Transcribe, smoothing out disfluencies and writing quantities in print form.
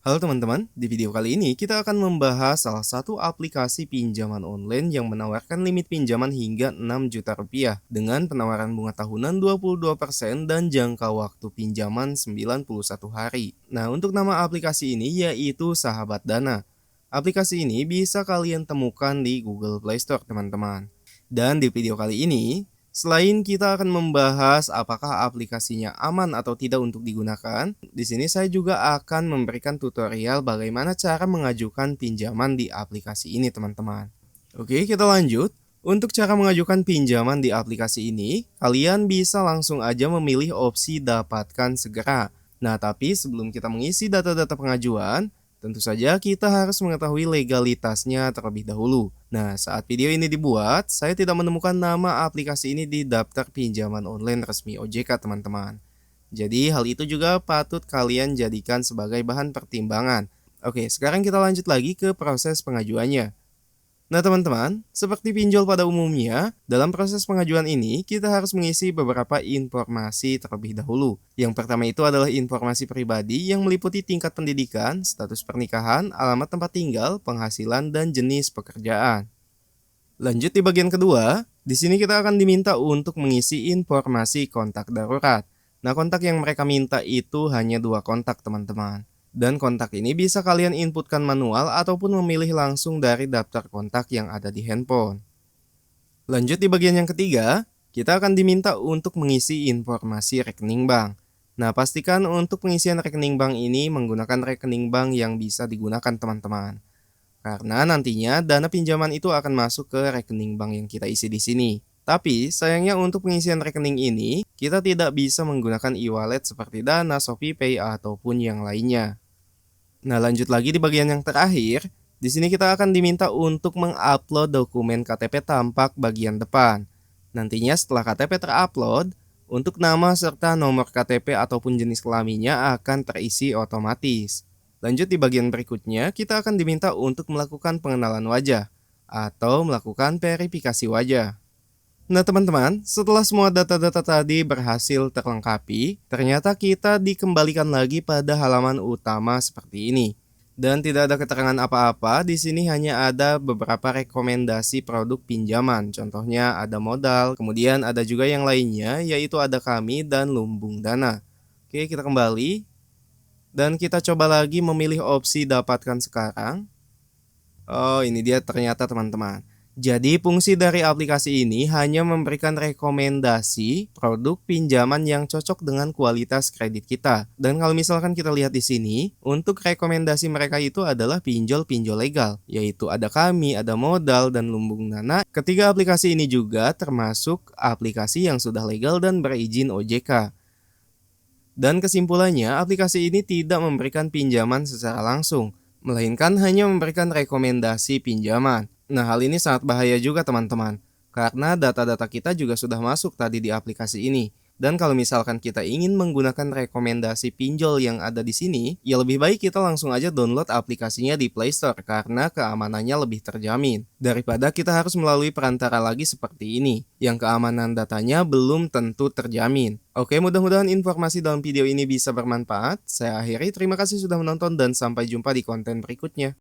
Halo teman-teman, di video kali ini kita akan membahas salah satu aplikasi pinjaman online yang menawarkan limit pinjaman hingga 6 juta rupiah dengan penawaran bunga tahunan 22% dan jangka waktu pinjaman 91 hari. Nah, untuk nama aplikasi ini yaitu Sahabat Dana. Aplikasi ini bisa kalian temukan di Google Play Store, teman-teman. Dan di video kali ini, selain kita akan membahas apakah aplikasinya aman atau tidak untuk digunakan, di sini saya juga akan memberikan tutorial bagaimana cara mengajukan pinjaman di aplikasi ini, teman-teman. Oke, kita lanjut. Untuk cara mengajukan pinjaman di aplikasi ini, kalian bisa langsung aja memilih opsi dapatkan segera. Nah, tapi sebelum kita mengisi data-data pengajuan, tentu saja kita harus mengetahui legalitasnya terlebih dahulu. Nah, saat video ini dibuat, saya tidak menemukan nama aplikasi ini di daftar pinjaman online resmi OJK, teman-teman. Jadi, hal itu juga patut kalian jadikan sebagai bahan pertimbangan. Oke, sekarang kita lanjut lagi ke proses pengajuannya. Nah teman-teman, seperti pinjol pada umumnya, dalam proses pengajuan ini kita harus mengisi beberapa informasi terlebih dahulu. Yang pertama itu adalah informasi pribadi yang meliputi tingkat pendidikan, status pernikahan, alamat tempat tinggal, penghasilan, dan jenis pekerjaan. Lanjut di bagian kedua, di sini kita akan diminta untuk mengisi informasi kontak darurat. Nah, kontak yang mereka minta itu hanya 2 kontak, teman-teman. Dan kontak ini bisa kalian inputkan manual ataupun memilih langsung dari daftar kontak yang ada di handphone. Lanjut di bagian yang ketiga, kita akan diminta untuk mengisi informasi rekening bank. Nah, pastikan untuk pengisian rekening bank ini menggunakan rekening bank yang bisa digunakan, teman-teman. Karena nantinya dana pinjaman itu akan masuk ke rekening bank yang kita isi di sini. Tapi sayangnya untuk pengisian rekening ini, kita tidak bisa menggunakan e-wallet seperti Dana, ShopeePay, ataupun yang lainnya. Nah, lanjut lagi di bagian yang terakhir. Di sini kita akan diminta untuk mengupload dokumen KTP tampak bagian depan. Nantinya setelah KTP terupload, untuk nama serta nomor KTP ataupun jenis kelaminnya akan terisi otomatis. Lanjut di bagian berikutnya, kita akan diminta untuk melakukan pengenalan wajah atau melakukan verifikasi wajah. Nah teman-teman, setelah semua data-data tadi berhasil terlengkapi, ternyata kita dikembalikan lagi pada halaman utama seperti ini. Dan tidak ada keterangan apa-apa, di sini hanya ada beberapa rekomendasi produk pinjaman. Contohnya ada modal, kemudian ada juga yang lainnya, yaitu ada kami dan lumbung dana. Oke, kita kembali. Dan kita coba lagi memilih opsi dapatkan sekarang. Oh, ini dia ternyata teman-teman. Jadi fungsi dari aplikasi ini hanya memberikan rekomendasi produk pinjaman yang cocok dengan kualitas kredit kita. Dan kalau misalkan kita lihat di sini, untuk rekomendasi mereka itu adalah pinjol-pinjol legal, yaitu ada kami, ada modal, dan lumbung dana. Ketiga aplikasi ini juga termasuk aplikasi yang sudah legal dan berizin OJK. Dan kesimpulannya, aplikasi ini tidak memberikan pinjaman secara langsung, melainkan hanya memberikan rekomendasi pinjaman. Nah, hal ini sangat bahaya juga teman-teman, karena data-data kita juga sudah masuk tadi di aplikasi ini. Dan kalau misalkan kita ingin menggunakan rekomendasi pinjol yang ada di sini, ya lebih baik kita langsung aja download aplikasinya di Play Store karena keamanannya lebih terjamin. Daripada kita harus melalui perantara lagi seperti ini, yang keamanan datanya belum tentu terjamin. Oke, mudah-mudahan informasi dalam video ini bisa bermanfaat. Saya akhiri, terima kasih sudah menonton dan sampai jumpa di konten berikutnya.